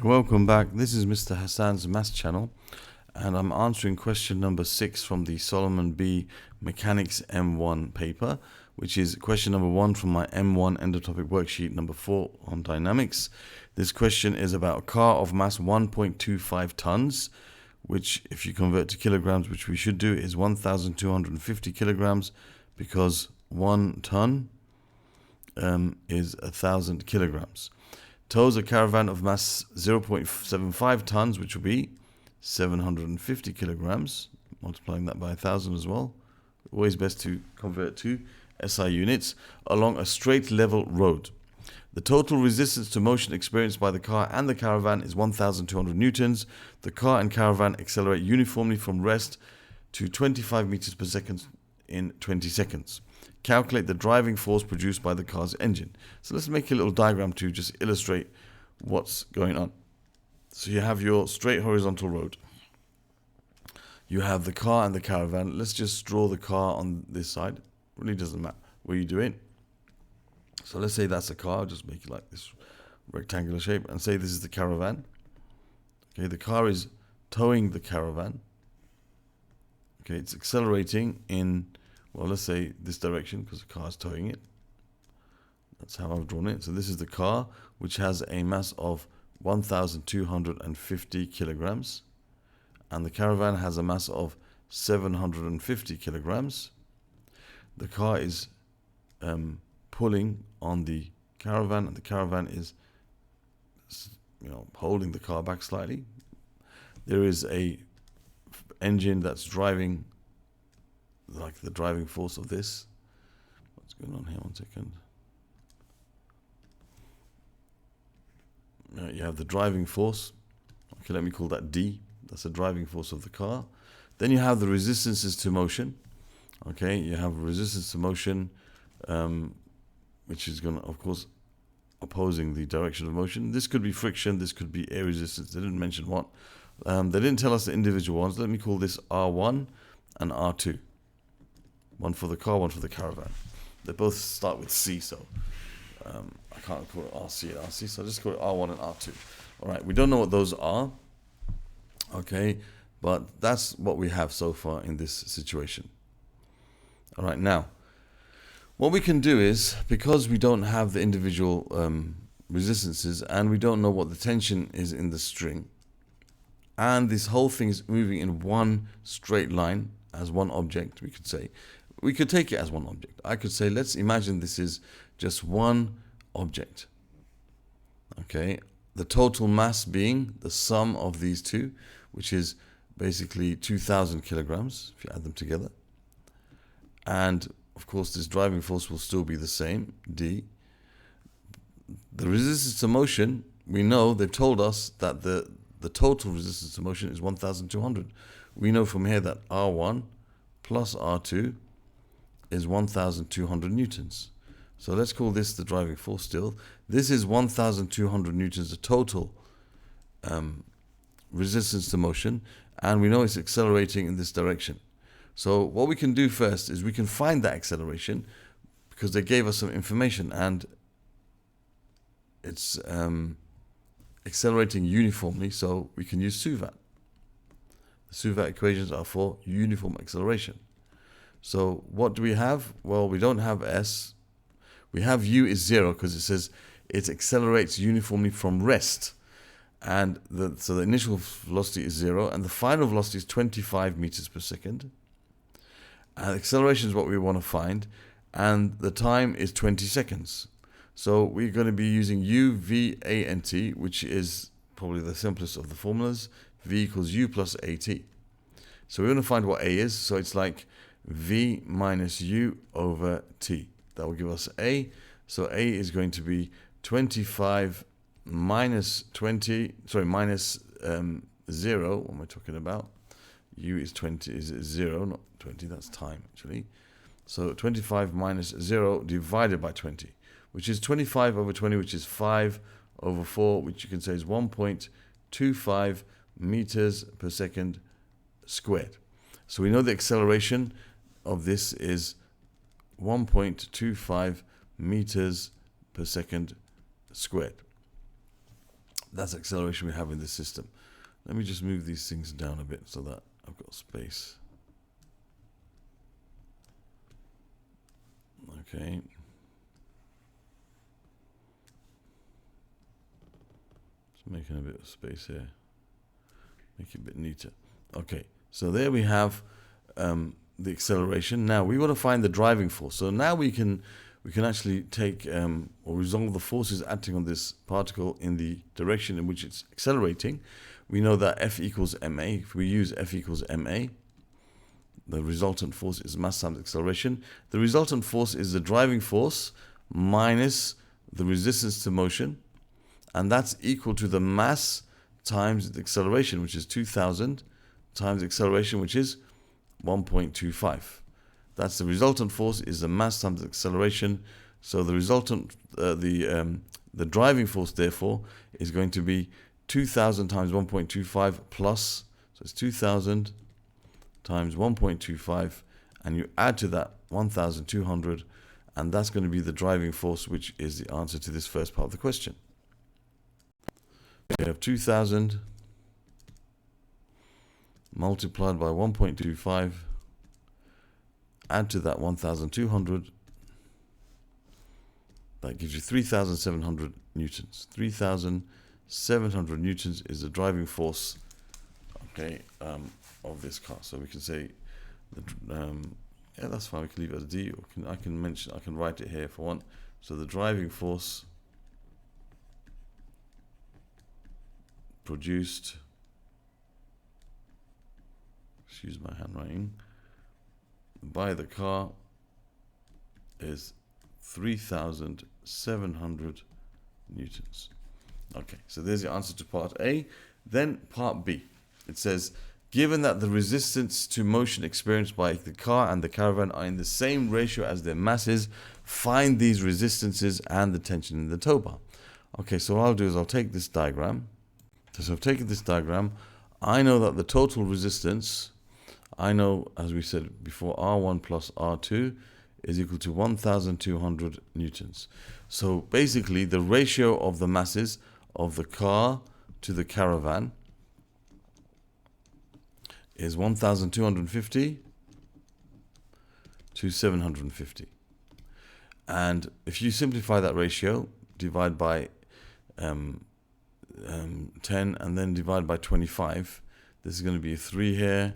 Welcome back. This is Mr. Hassan's Maths channel, and I'm answering question number 6 from the Solomon B Mechanics M1 paper, which is question number 1 from my M1 endotopic worksheet number 4 on dynamics. This question is about a car of mass 1.25 tons, which if you convert to kilograms, which we should do, is 1,250 kilograms, because 1 ton is 1,000 kilograms. Tows a caravan of mass 0.75 tons, which will be 750 kilograms, multiplying that by 1,000 as well. Always best to convert to SI units, along a straight level road. The total resistance to motion experienced by the car and the caravan is 1,200 newtons. The car and caravan accelerate uniformly from rest to 25 meters per second in 20 seconds. Calculate the driving force produced by the car's engine. So let's make a little diagram to just illustrate what's going on. So you have your straight horizontal road. You have the car and the caravan. Let's just draw the car on this side. Really doesn't matter what you do it. So let's say that's a car. Just make it like this rectangular shape and say this is the caravan. Okay, the car is towing the caravan. Okay, it's accelerating in, well, let's say this direction because the car is towing it. That's how I've drawn it. So this is the car, which has a mass of 1,250 kilograms. And the caravan has a mass of 750 kilograms. The car is pulling on the caravan, and the caravan is, holding the car back slightly. There is a engine that's driving, like the driving force of this. What's going on here? 1 second. You have the driving force. Okay, let me call that D. That's the driving force of the car. Then you have the resistances to motion. Okay, you have resistance to motion, which is going to, of course, opposing the direction of motion. This could be friction. This could be air resistance. They didn't mention what. They didn't tell us the individual ones. Let me call this R1 and R2. One for the car, one for the caravan. They both start with C, so I can't call it RC and RC, so I'll just call it R1 and R2. All right, we don't know what those are, okay, but that's what we have so far in this situation. All right, now, what we can do is, because we don't have the individual resistances and we don't know what the tension is in the string, and this whole thing is moving in one straight line as one object, we could say, we could take it as one object. I could say, let's imagine this is just one object. Okay, the total mass being the sum of these two, which is basically 2,000 kilograms, if you add them together. And of course, this driving force will still be the same, D. The resistance to motion, we know, they've told us that the total resistance to motion is 1,200. We know from here that R1 plus R2 is 1,200 newtons. So let's call this the driving force still. This is 1,200 newtons, the total resistance to motion, and we know it's accelerating in this direction. So what we can do first is we can find that acceleration, because they gave us some information, and it's accelerating uniformly, so we can use SUVAT. The SUVAT equations are for uniform acceleration. So what do we have? Well, we don't have S. We have U is 0 because it says it accelerates uniformly from rest. And so the initial velocity is 0 and the final velocity is 25 meters per second. And acceleration is what we want to find. And the time is 20 seconds. So we're going to be using U, V, A, and T, which is probably the simplest of the formulas. V equals U plus AT. So we're going to find what A is. So it's like V minus U over T. That will give us A. So A is going to be 25 minus 20, minus 0. What am I talking about? U is 20, is 0, not 20, that's time actually. So 25 minus 0 divided by 20, which is 25 over 20, which is 5 over 4, which you can say is 1.25 meters per second squared. So we know the acceleration of this is 1.25 meters per second squared. That's acceleration we have in the system. Let me just move these things down a bit so that I've got space. Okay. Just making a bit of space here. Make it a bit neater. Okay, so there we have the acceleration. Now we want to find the driving force. So now we can actually take or resolve the forces acting on this particle in the direction in which it's accelerating. We know that F equals ma. If we use F equals ma, the resultant force is mass times acceleration. The resultant force is the driving force minus the resistance to motion, and that's equal to the mass times the acceleration, which is 2000, times acceleration, which is 1.25. That's the resultant force is the mass times acceleration. So the resultant, the driving force, therefore, is going to be 2000 times 1.25 plus, so it's 2000 times 1.25, and you add to that 1200, and that's going to be the driving force, which is the answer to this first part of the question. We have 2000 multiplied by 1.25, add to that 1200, that gives you 3,700 newtons. 3,700 newtons is the driving force, okay, of this car. So we can say, yeah, that's fine. We can leave it as D, or I can write it here if I want. So the driving force produced, excuse my handwriting, by the car is 3,700 newtons. Okay, so there's the answer to part A. Then part B, it says, given that the resistance to motion experienced by the car and the caravan are in the same ratio as their masses, find these resistances and the tension in the tow bar. Okay, so what I'll do is I'll take this diagram. So I've taken this diagram. I know that the total resistance, I know, as we said before, R1 plus R2 is equal to 1,200 newtons. So basically, the ratio of the masses of the car to the caravan is 1,250 to 750. And if you simplify that ratio, divide by 10 and then divide by 25, this is going to be a 3 here,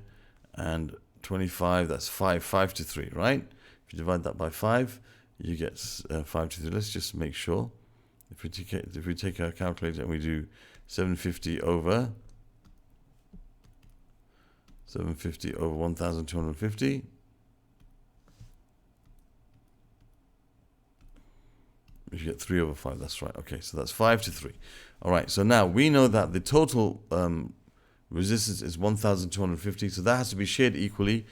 and 25, that's 5 to 3, right? If you divide that by 5, you get 5 to 3. Let's just make sure. If we take our calculator and we do 750 over 1,250, you get 3 over 5. That's right. Okay, so that's 5 to 3. All right, so now we know that the total resistance is 1,250, so that has to be shared equally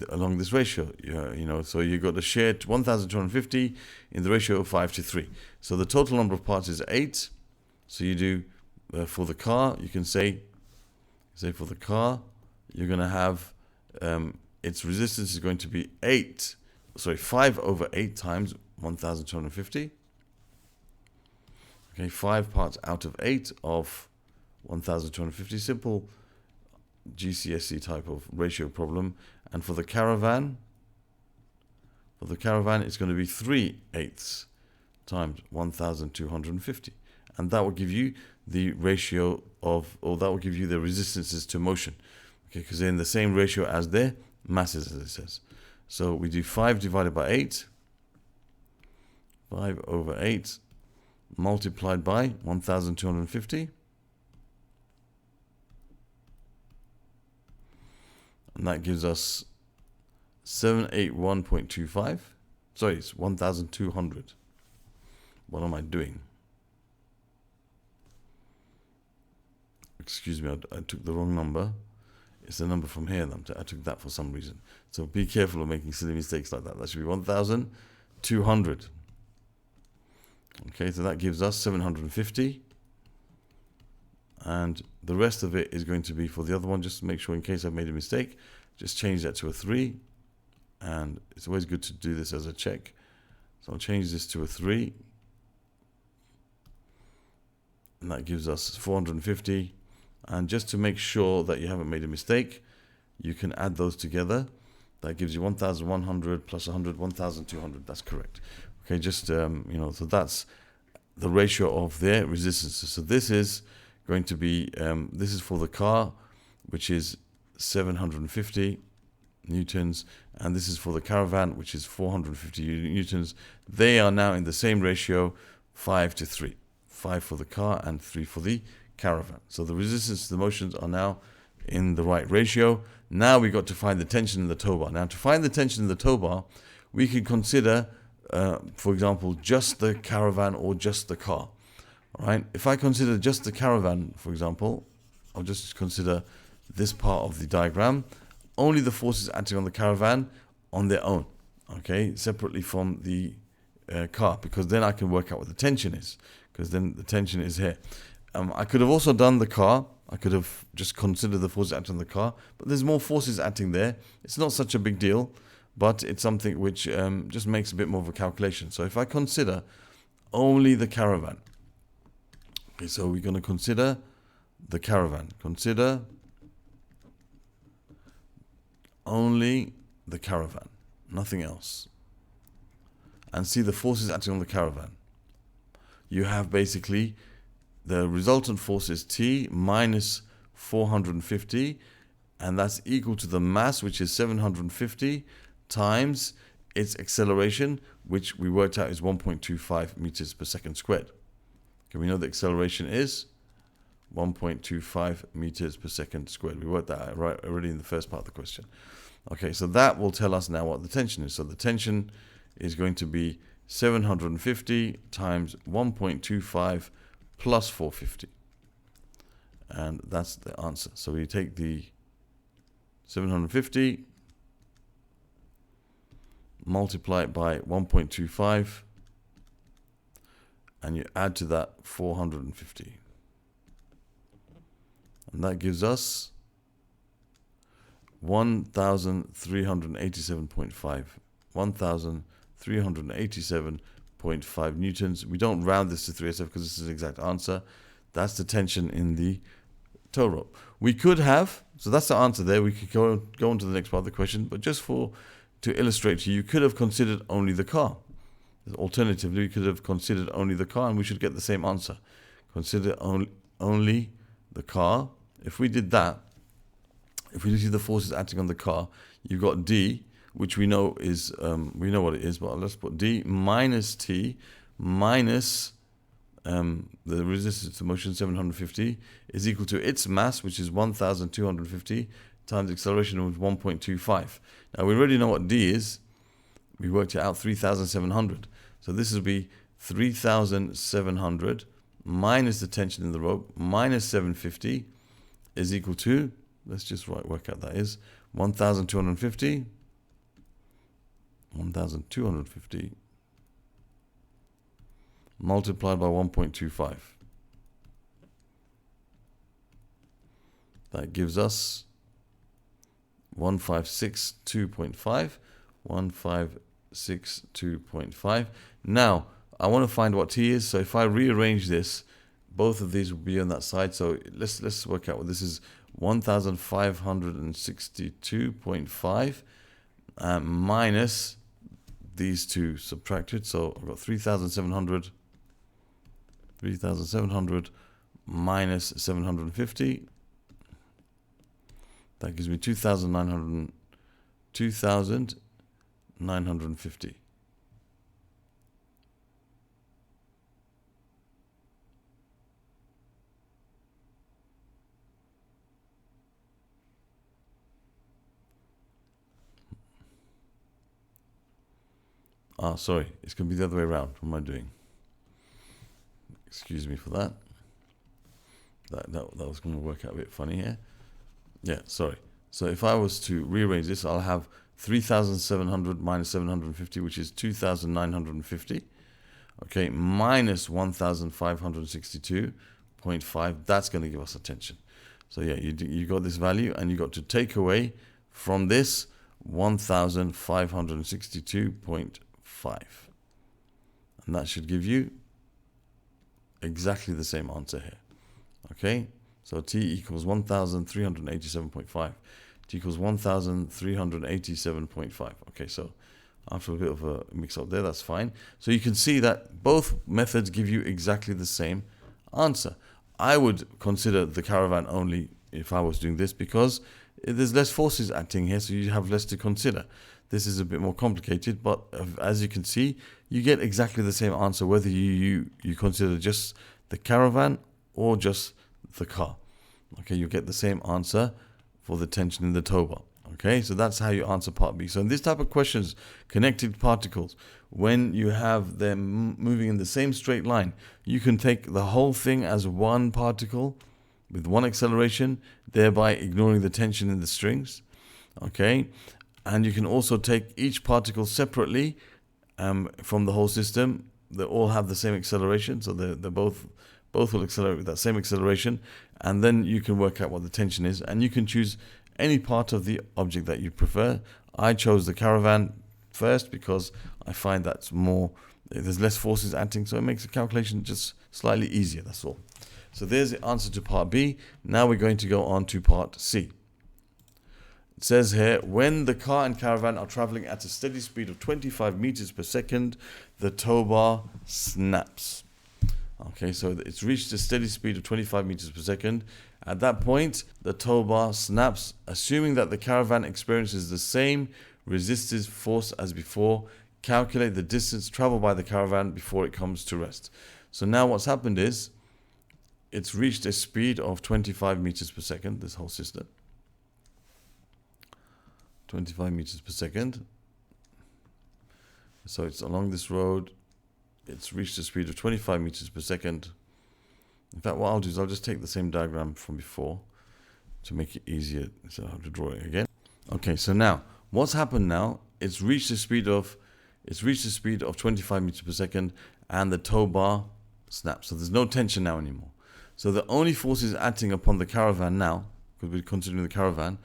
along this ratio. So you got to share 1,250 in the ratio of 5 to 3. So the total number of parts is 8. So you do for the car, you can say for the car, you're going to have its resistance is going to be 5 over 8 times 1,250. Okay, 5 parts out of 8 of 1,250. Simple GCSE type of ratio problem. And for the caravan, it's going to be 3/8 times 1,250. And that will give you the ratio of, or that will give you the resistances to motion. Okay, because they're in the same ratio as their masses, as it says. So we do 5 divided by 8. 5 over 8 multiplied by 1,250. And that gives us 781.25. Sorry, it's 1,200. What am I doing? Excuse me, I took the wrong number. It's the number from here. I took that for some reason. So be careful of making silly mistakes like that. That should be 1,200. Okay, so that gives us 750. And the rest of it is going to be for the other one, just to make sure in case I've made a mistake, just change that to a 3. And it's always good to do this as a check. So I'll change this to a 3. and that gives us 450. And just to make sure that you haven't made a mistake, you can add those together. That gives you 1,100 plus 100, 1,200. That's correct. Okay, just so that's the ratio of their resistances. So this is going to be this is for the car, which is 750 newtons, and this is for the caravan, which is 450 newtons. They are now in the same ratio, 5 to 3. 5 for the car and 3 for the caravan. So the resistance to the motions are now in the right ratio. Now we got to find the tension in the tow bar. Now to find the tension in the tow bar, we can consider, for example, just the caravan or just the car. All right. If I consider just the caravan, for example, I'll just consider this part of the diagram. Only the forces acting on the caravan on their own, okay, separately from the car, because then I can work out what the tension is, because then the tension is here. I could have also done the car. I could have just considered the forces acting on the car, but there's more forces acting there. It's not such a big deal, but it's something which just makes a bit more of a calculation. So if I consider only the caravan, okay, so we're going to consider the caravan. Consider only the caravan, nothing else. And see the forces acting on the caravan. You have basically the resultant force is T minus 450, and that's equal to the mass, which is 750, times its acceleration, which we worked out is 1.25 meters per second squared. Okay, we know the acceleration is 1.25 meters per second squared. We worked that out right already in the first part of the question. Okay, so that will tell us now what the tension is. So the tension is going to be 750 times 1.25 plus 450. And that's the answer. So we take the 750, multiply it by 1.25, and you add to that 450. And that gives us 1,387.5. 1,387.5 newtons. We don't round this to 3SF because this is the exact answer. That's the tension in the tow rope. We could have, so that's the answer there. We could go on to the next part of the question, but just to illustrate to you, you could have considered only the car. Alternatively, we could have considered only the car, and we should get the same answer. Consider only the car. If we did that, if we see the forces acting on the car, you've got D, which we know is, we know what it is, but let's put D minus T minus the resistance to motion 750 is equal to its mass, which is 1,250 times acceleration of 1.25. Now we already know what D is. We worked it out, 3,700. So this will be 3,700 minus the tension in the rope minus 750 is equal to, let's just work out that is 1,250. 1,250 multiplied by 1.25. That gives us 1562.5. 1562.5. Now, I want to find what T is. So if I rearrange this, both of these will be on that side. So let's work out what this is. 1,562.5 minus these two subtracted. So I've got 3,700 minus 750. That gives me 2,950. Sorry, it's going to be the other way around. What am I doing? Excuse me for that. That was going to work out a bit funny here. Yeah, sorry. So if I was to rearrange this, I'll have 3,700 minus 750, which is 2,950. Okay, minus 1,562.5. That's going to give us a tension. So yeah, you got this value, and you got to take away from this 1,562.5. And that should give you exactly the same answer here. Okay, so t equals 1387.5. T equals 1387.5. Okay, so after a bit of a mix up there, that's fine. So you can see that both methods give you exactly the same answer. I would consider the caravan only if I was doing this, because there's less forces acting here, so you have less to consider. This is a bit more complicated, but as you can see, you get exactly the same answer whether you consider just the caravan or just the car. Okay, you get the same answer for the tension in the tow bar. Okay, so that's how you answer part B. So in this type of questions, connected particles, when you have them moving in the same straight line, you can take the whole thing as one particle with one acceleration, thereby ignoring the tension in the strings. Okay, and you can also take each particle separately from the whole system. They all have the same acceleration, so they're both will accelerate with that same acceleration, and then you can work out what the tension is, and you can choose any part of the object that you prefer. I chose the caravan first because I find that's there's less forces acting, so it makes the calculation just slightly easier, that's all. So there's the answer to part B. Now we're going to go on to part C. It says here, when the car and caravan are traveling at a steady speed of 25 meters per second, the tow bar snaps. Okay, so it's reached a steady speed of 25 meters per second. At that point, the tow bar snaps, assuming that the caravan experiences the same resistive force as before. Calculate the distance traveled by the caravan before it comes to rest. So now what's happened is, it's reached a speed of 25 meters per second, this whole system. 25 meters per second. So it's along this road. It's reached a speed of 25 meters per second. In fact, what I'll do is I'll just take the same diagram from before to make it easier, so I have to draw it again. Okay, so now what's happened now? It's reached a speed of 25 meters per second, and the tow bar snaps. So there's no tension now anymore. So the only forces acting upon the caravan now, because we're considering the caravan,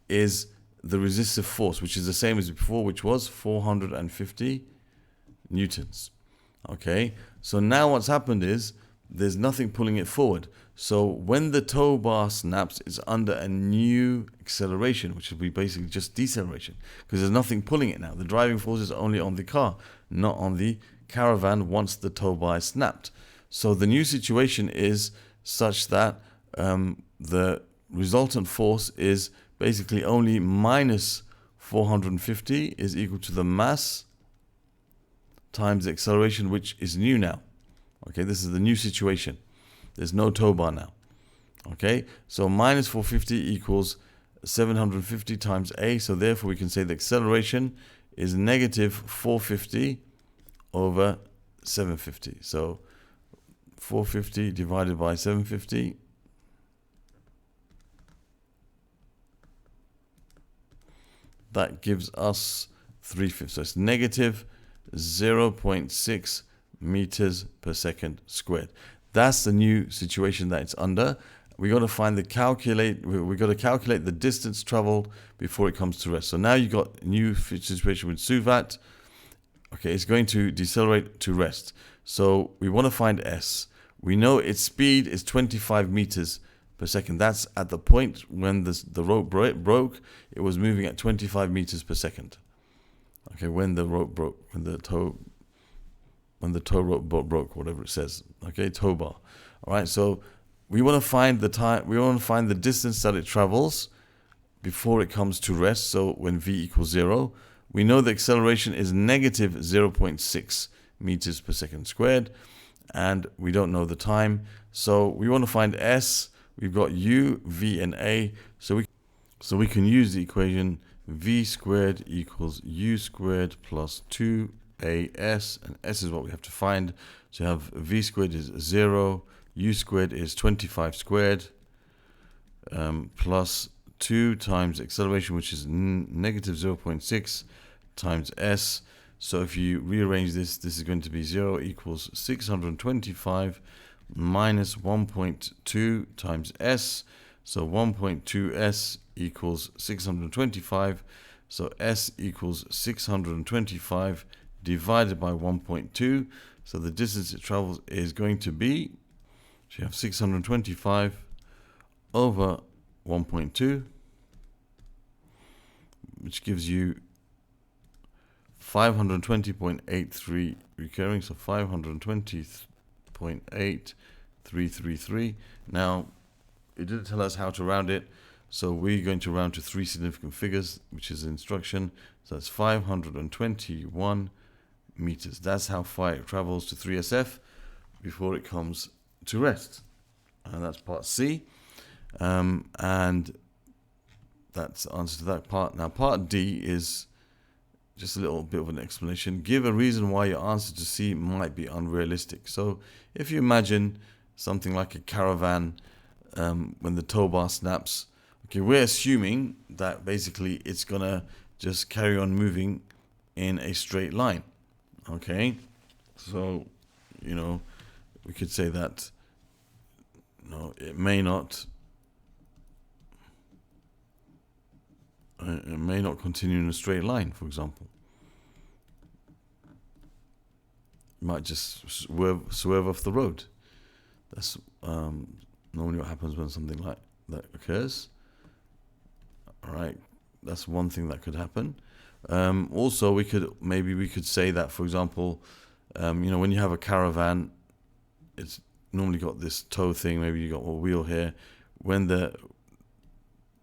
is the resistive force, which is the same as before, which was 450 newtons. Okay, so now what's happened is there's nothing pulling it forward. So when the tow bar snaps, it's under a new acceleration, which will be basically just deceleration, because there's nothing pulling it now. The driving force is only on the car, not on the caravan once the tow bar is snapped. So the new situation is such that the resultant force is basically only minus 450 is equal to the mass times the acceleration, which is new now. Okay, this is the new situation. There's no tow bar now. Okay, so minus 450 equals 750 times A. So therefore we can say the acceleration is negative 450 over 750. So 450 divided by 750. That gives us 3/5. So it's negative 0.6 meters per second squared. That's the new situation that it's under. We got to find we got to calculate the distance traveled before it comes to rest. So now you got a new situation with Suvat. Okay, it's going to decelerate to rest. So we want to find S. We know its speed is 25 meters per second. That's at the point when the rope broke. It was moving at 25 meters per second. Okay, when the rope broke, when the tow rope broke, whatever it says. Okay, tow bar. All right, so we want to find the time. We want to find the distance that it travels before it comes to rest. So when v equals 0, we know the acceleration is negative 0.6 meters per second squared, and we don't know the time. So we want to find S. We've got U, V, and A. So we can use the equation V squared equals U squared plus 2AS, and S is what we have to find. So you have V squared is 0, U squared is 25 squared, plus 2 times acceleration, which is negative 0.6 times S. So if you rearrange this, this is going to be 0 equals 625 minus 1.2 times S. So 1.2S equals 625. So S equals 625 divided by 1.2. So the distance it travels is going to be So you have 625 over 1.2, which gives you 520.83 recurring, so 520.8333. Now, it didn't tell us how to round it, so we're going to round to 3 significant figures, which is the instruction. So that's 521 meters. That's how far it travels to 3SF before it comes to rest. And that's part C. And that's the answer to that part. Now, part D is just a little bit of an explanation. Give a reason why your answer to C might be unrealistic. So if you imagine something like a caravan, when the tow bar snaps, okay, we're assuming that basically it's gonna just carry on moving in a straight line. Okay, so we could say that no, it may not continue in a straight line, for example. It might just swerve off the road. That's normally what happens when something like that occurs. All right, that's one thing that could happen. Also, we could say that, for example, when you have a caravan, it's normally got this tow thing. Maybe you got a wheel here.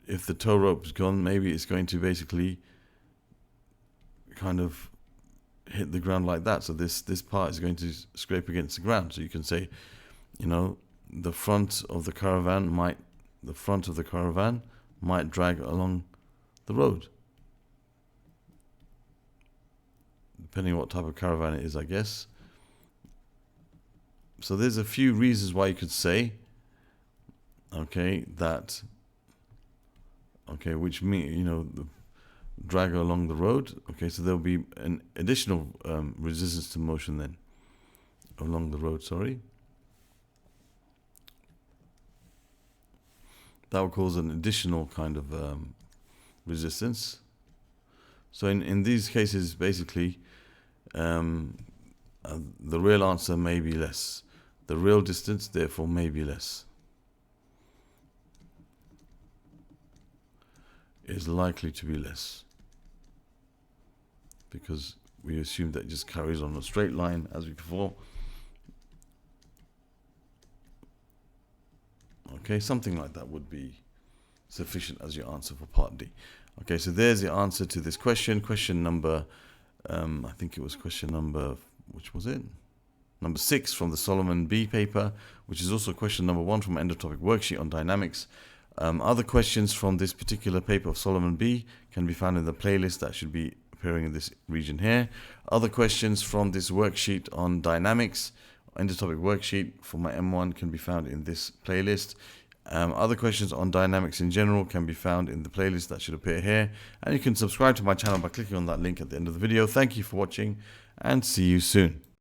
If the tow rope is gone, maybe it's going to basically kind of hit the ground like that. So this part is going to scrape against the ground. So you can say, the front of the caravan might drag along the road, depending on what type of caravan it is, I guess. So there's a few reasons why you could say, which mean, the drag along the road. Okay, so there'll be an additional resistance to motion then along the road, sorry. That will cause an additional kind of resistance. So in these cases, basically, the real answer may be less. The real distance, therefore, may be less. Is likely to be less, because we assume that it just carries on a straight line as before. Okay, something like that would be sufficient as your answer for part D. Okay, so there's the answer to this question. Question number, I think it was question number, which was it? Number 6 from the Solomon B paper, which is also question number 1 from end of topic worksheet on dynamics. Other questions from this particular paper of Solomon B can be found in the playlist that should be appearing in this region here. Other questions from this worksheet on dynamics, end of topic worksheet for my M1, can be found in this playlist. Other questions on dynamics in general can be found in the playlist that should appear here. And you can subscribe to my channel by clicking on that link at the end of the video. Thank you for watching and see you soon.